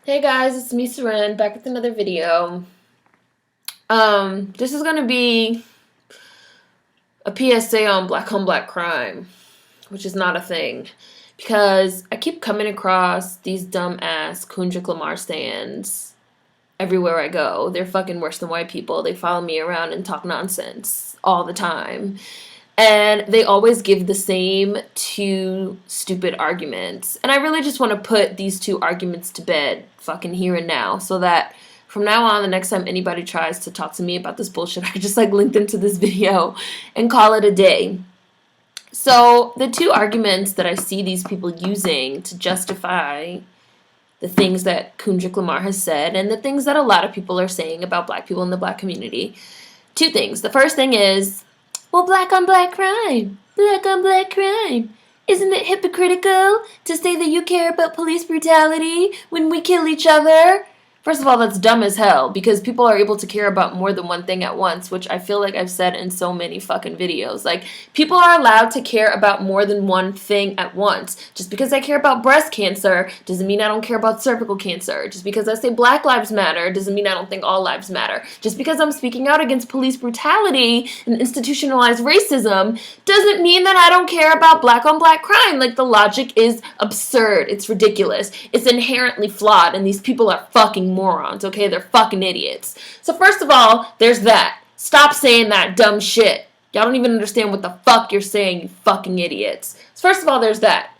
Hey guys, it's me, Seren, back with another video. This is gonna be a PSA on black crime, which is not a thing. Because I keep coming across these dumbass Kendrick Lamar stans everywhere I go. They're fucking worse than white people. They follow me around and talk nonsense all the time. And they always give the same two stupid arguments. And I really just want to put these two arguments to bed fucking here and now so that from now on, the next time anybody tries to talk to me about this bullshit, I can just link them to this video and call it a day. So the two arguments that I see these people using to justify the things that Kendrick Lamar has said and the things that a lot of people are saying about black people in the black community. Two things. The first thing is, well, black on black crime. Black on black crime. Isn't it hypocritical to say that you care about police brutality when we kill each other? First of all, that's dumb as hell because people are able to care about more than one thing at once, which I feel like I've said in so many fucking videos. People are allowed to care about more than one thing at once. Just because I care about breast cancer doesn't mean I don't care about cervical cancer. Just because I say Black Lives Matter doesn't mean I don't think all lives matter. Just because I'm speaking out against police brutality and institutionalized racism doesn't mean that I don't care about black on black crime. The logic is absurd. It's ridiculous. It's inherently flawed, and these people are fucking morons, okay? They're fucking idiots. So first of all, there's that. Stop saying that dumb shit. Y'all don't even understand what the fuck you're saying, you fucking idiots. So first of all, there's that.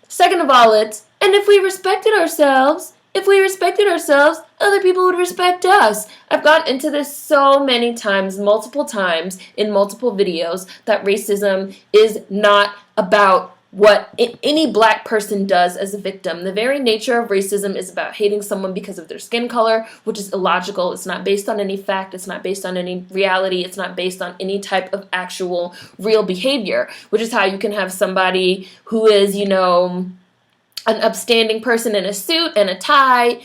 Second of all, and if we respected ourselves, other people would respect us. I've gone into this so many times, multiple times, in multiple videos, that racism is not about what any black person does as a victim. The very nature of racism is about hating someone because of their skin color, which is illogical. It's not based on any fact. It's not based on any reality. It's not based on any type of actual real behavior, which is how you can have somebody who is, an upstanding person in a suit and a tie,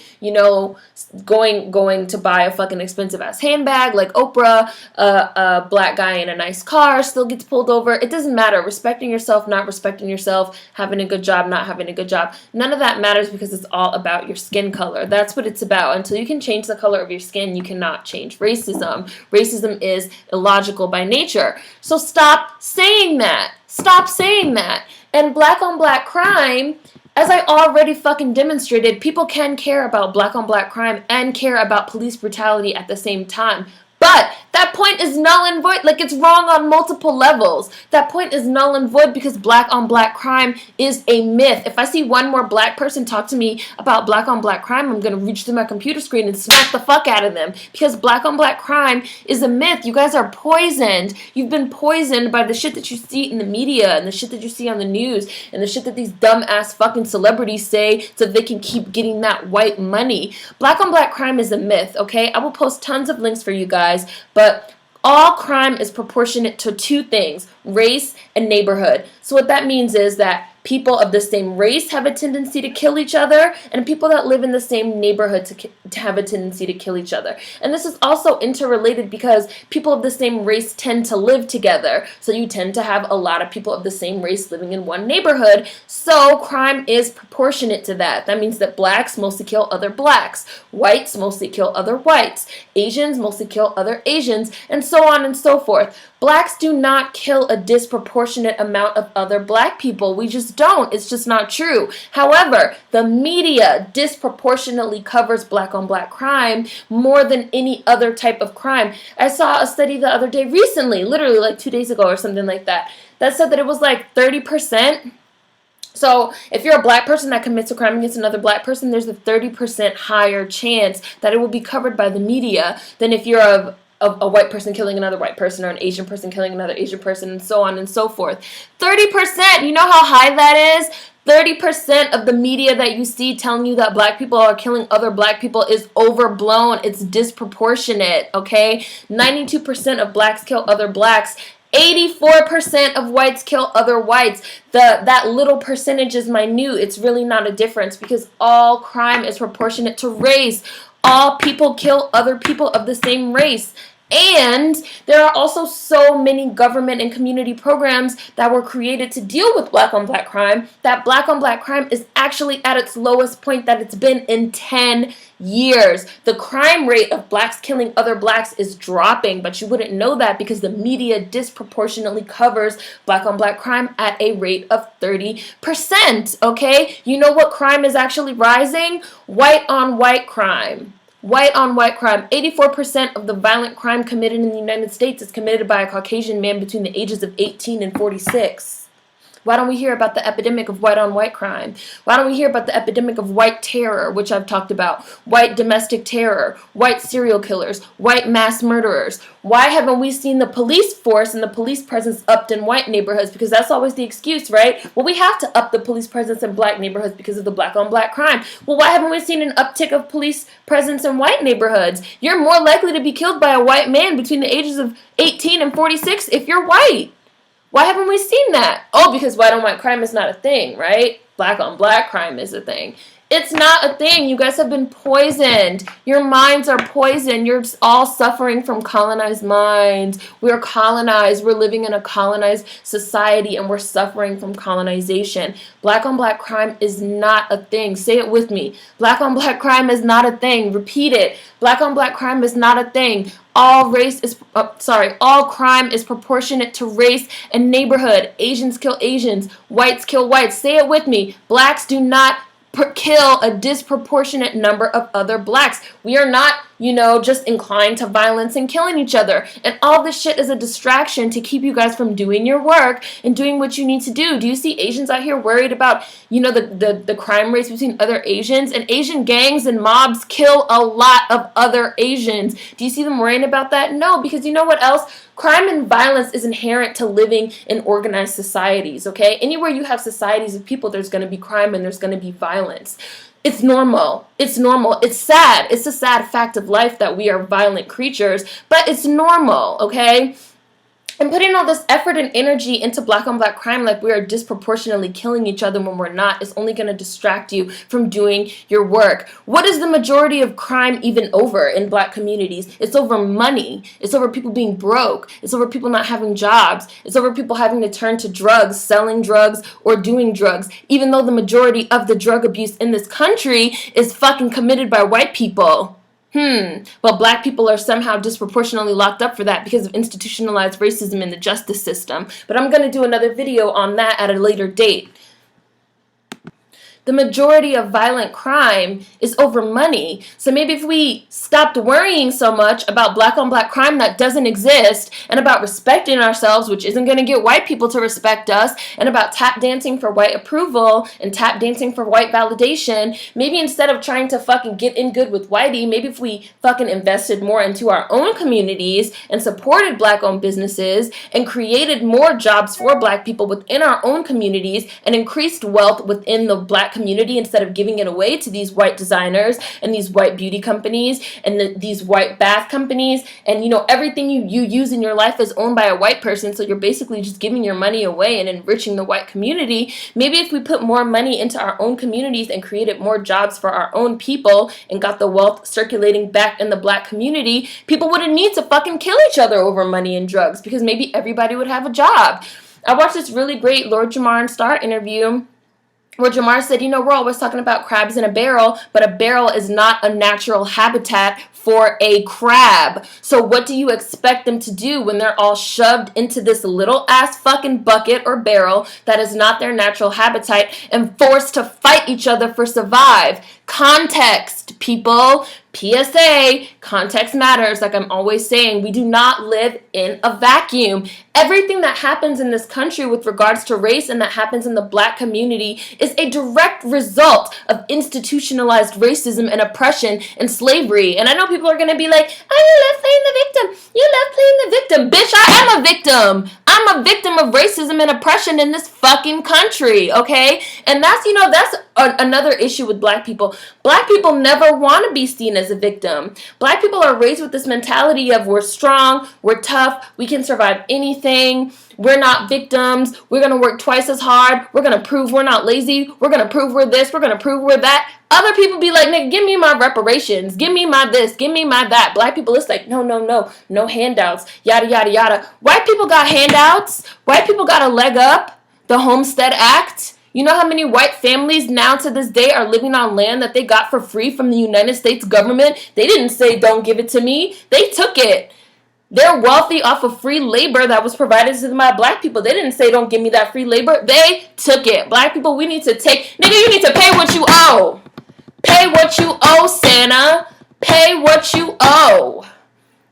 going to buy a fucking expensive ass handbag like Oprah, a black guy in a nice car still gets pulled over. It doesn't matter. Respecting yourself, not respecting yourself, having a good job, not having a good job. None of that matters because it's all about your skin color. That's what it's about. Until you can change the color of your skin, you cannot change racism. Racism is illogical by nature. So stop saying that. Stop saying that. And black on black crime, as I already fucking demonstrated, people can care about black on black crime and care about police brutality at the same time. But that point is null and void. It's wrong on multiple levels. That point is null and void because black on black crime is a myth. If I see one more black person talk to me about black on black crime, I'm going to reach through my computer screen and smack the fuck out of them because black on black crime is a myth. You guys are poisoned. You've been poisoned by the shit that you see in the media and the shit that you see on the news and the shit that these dumbass fucking celebrities say so they can keep getting that white money. Black on black crime is a myth, okay? I will post tons of links for you guys. But all crime is proportionate to two things, race and neighborhood. So what that means is that people of the same race have a tendency to kill each other, and people that live in the same neighborhood to have a tendency to kill each other. And this is also interrelated because people of the same race tend to live together. So you tend to have a lot of people of the same race living in one neighborhood. So crime is proportionate to that. That means that blacks mostly kill other blacks, whites mostly kill other whites, Asians mostly kill other Asians, and so on and so forth. Blacks do not kill a disproportionate amount of other black people. We just don't. It's just not true. However, the media disproportionately covers black on black crime more than any other type of crime. I saw a study the other day recently, literally 2 days ago or something like that, that said that it was 30%. So if you're a black person that commits a crime against another black person, there's a 30% higher chance that it will be covered by the media than if you're a white person killing another white person or an Asian person killing another Asian person and so on and so forth. 30%, you know how high that is? 30% of the media that you see telling you that black people are killing other black people is overblown. It's disproportionate, okay? 92% of blacks kill other blacks. 84% of whites kill other whites. That little percentage is minute. It's really not a difference because all crime is proportionate to race. All people kill other people of the same race. And there are also so many government and community programs that were created to deal with black on black crime, that black on black crime is actually at its lowest point that it's been in 10 years. The crime rate of blacks killing other blacks is dropping, but you wouldn't know that because the media disproportionately covers black on black crime at a rate of 30%, okay? You know what crime is actually rising? White on white crime. White on white crime. 84% of the violent crime committed in the United States is committed by a Caucasian man between the ages of 18 and 46. Why don't we hear about the epidemic of white on white crime? Why don't we hear about the epidemic of white terror, which I've talked about? White domestic terror, white serial killers, white mass murderers. Why haven't we seen the police force and the police presence upped in white neighborhoods? Because that's always the excuse, right? Well, we have to up the police presence in black neighborhoods because of the black on black crime. Well, why haven't we seen an uptick of police presence in white neighborhoods? You're more likely to be killed by a white man between the ages of 18 and 46 if you're white. Why haven't we seen that? Oh, because white on white crime is not a thing, right? Black on black crime is a thing. It's not a thing. You guys have been poisoned. Your minds are poisoned. You're all suffering from colonized minds. We're colonized. We're living in a colonized society and we're suffering from colonization. Black on black crime is not a thing. Say it with me. Black on black crime is not a thing. Repeat it. Black on black crime is not a thing. All crime is proportionate to race and neighborhood. Asians kill Asians. Whites kill whites. Say it with me. Blacks do not kill a disproportionate number of other blacks. We are not, just inclined to violence and killing each other. And all this shit is a distraction to keep you guys from doing your work and doing what you need to do. Do you see Asians out here worried about, the crime rates between other Asians? And Asian gangs and mobs kill a lot of other Asians. Do you see them worrying about that? No, because you know what else? Crime and violence is inherent to living in organized societies, okay? Anywhere you have societies of people, there's going to be crime and there's going to be violence. It's normal. It's normal. It's sad. It's a sad fact of life that we are violent creatures, but it's normal, okay? And putting all this effort and energy into black on black crime like we are disproportionately killing each other when we're not is only going to distract you from doing your work. What is the majority of crime even over in black communities? It's over money. It's over people being broke. It's over people not having jobs. It's over people having to turn to drugs, selling drugs, or doing drugs, even though the majority of the drug abuse in this country is fucking committed by white people. But black people are somehow disproportionately locked up for that because of institutionalized racism in the justice system. But I'm going to do another video on that at a later date. The majority of violent crime is over money. So maybe if we stopped worrying so much about black on black crime that doesn't exist, and about respecting ourselves, which isn't going to get white people to respect us, and about tap dancing for white approval and tap dancing for white validation, maybe instead of trying to fucking get in good with whitey, maybe if we fucking invested more into our own communities and supported black owned businesses and created more jobs for black people within our own communities and increased wealth within the black community instead of giving it away to these white designers and these white beauty companies and these white bath companies, and everything you use in your life is owned by a white person, so you're basically just giving your money away and enriching the white community. Maybe if we put more money into our own communities and created more jobs for our own people and got the wealth circulating back in the black community, people wouldn't need to fucking kill each other over money and drugs because maybe everybody would have a job. I watched this really great Lord Jamar and Star interview where Jamar said, we're always talking about crabs in a barrel, but a barrel is not a natural habitat for a crab. So what do you expect them to do when they're all shoved into this little ass fucking bucket or barrel that is not their natural habitat and forced to fight each other for survive? Context, people. PSA, context matters. Like I'm always saying, we do not live in a vacuum. Everything that happens in this country with regards to race and that happens in the black community is a direct result of institutionalized racism and oppression and slavery. And I know people are going to be like, oh, you love playing the victim. You love playing the victim. Bitch, I am a victim. I'm a victim of racism and oppression in this fucking country, okay? And that's another issue with black people. Black people never want to be seen as a victim. Black people are raised with this mentality of we're strong, we're tough, we can survive anything, we're not victims, we're going to work twice as hard, we're going to prove we're not lazy, we're going to prove we're this, we're going to prove we're that. Other people be like, nigga, give me my reparations, give me my this, give me my that. Black people, it's like, no handouts, yada, yada, yada. White people got handouts. White people got a leg up. The Homestead Act. You know how many white families now to this day are living on land that they got for free from the United States government? They didn't say, don't give it to me. They took it. They're wealthy off of free labor that was provided to my black people. They didn't say, don't give me that free labor. They took it. Black people, we need to take, nigga, you need to pay what you owe. Pay what you owe, Santa. Pay what you owe.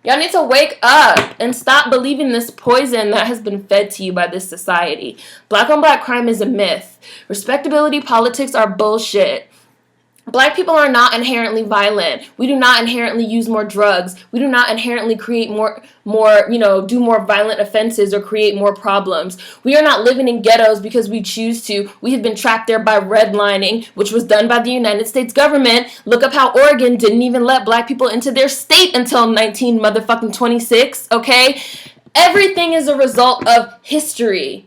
Y'all need to wake up and stop believing this poison that has been fed to you by this society. Black on black crime is a myth. Respectability politics are bullshit. Black people are not inherently violent. We do not inherently use more drugs. We do not inherently create do more violent offenses or create more problems. We are not living in ghettos because we choose to. We have been trapped there by redlining, which was done by the United States government. Look up how Oregon didn't even let black people into their state until 1926, okay? Everything is a result of history.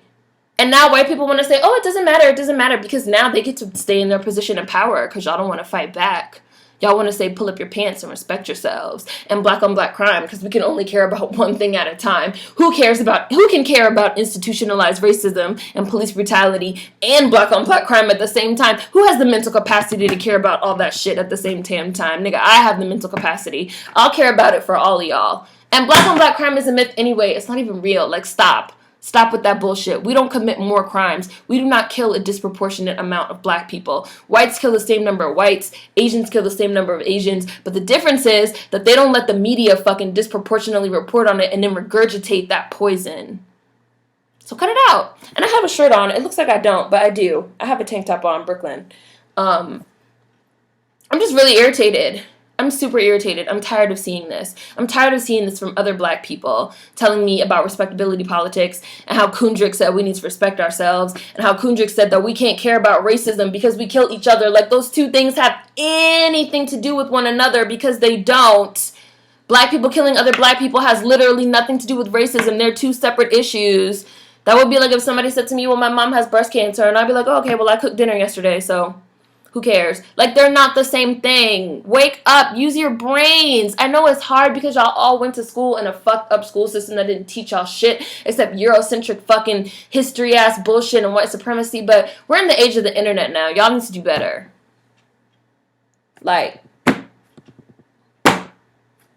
And now white people want to say, oh, it doesn't matter, because now they get to stay in their position of power because y'all don't want to fight back. Y'all want to say, pull up your pants and respect yourselves. And black on black crime, because we can only care about one thing at a time. Who can care about institutionalized racism and police brutality and black on black crime at the same time? Who has the mental capacity to care about all that shit at the same damn time? Nigga, I have the mental capacity. I'll care about it for all of y'all. And black on black crime is a myth anyway. It's not even real. Like, stop. Stop with that bullshit. We don't commit more crimes. We do not kill a disproportionate amount of black people. Whites kill the same number of whites. Asians kill the same number of Asians. But the difference is that they don't let the media fucking disproportionately report on it and then regurgitate that poison. So cut it out. And I have a shirt on. It looks like I don't, but I do. I have a tank top on, Brooklyn. I'm just really irritated. I'm super irritated. I'm tired of seeing this. I'm tired of seeing this from other black people telling me about respectability politics and how Kundrik said we need to respect ourselves and how Kundrik said that we can't care about racism because we kill each other. Like those two things have anything to do with one another because they don't. Black people killing other black people has literally nothing to do with racism. They're two separate issues. That would be like if somebody said to me, well, my mom has breast cancer, and I'd be like, oh, okay, well, I cooked dinner yesterday, so who cares? Like, they're not the same thing. Wake up. Use your brains. I know it's hard because y'all all went to school in a fucked up school system that didn't teach y'all shit except Eurocentric fucking history-ass bullshit and white supremacy, but we're in the age of the internet now. Y'all need to do better. Like,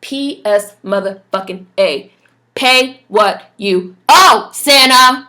P.S. motherfucking A. Pay what you owe, Santa!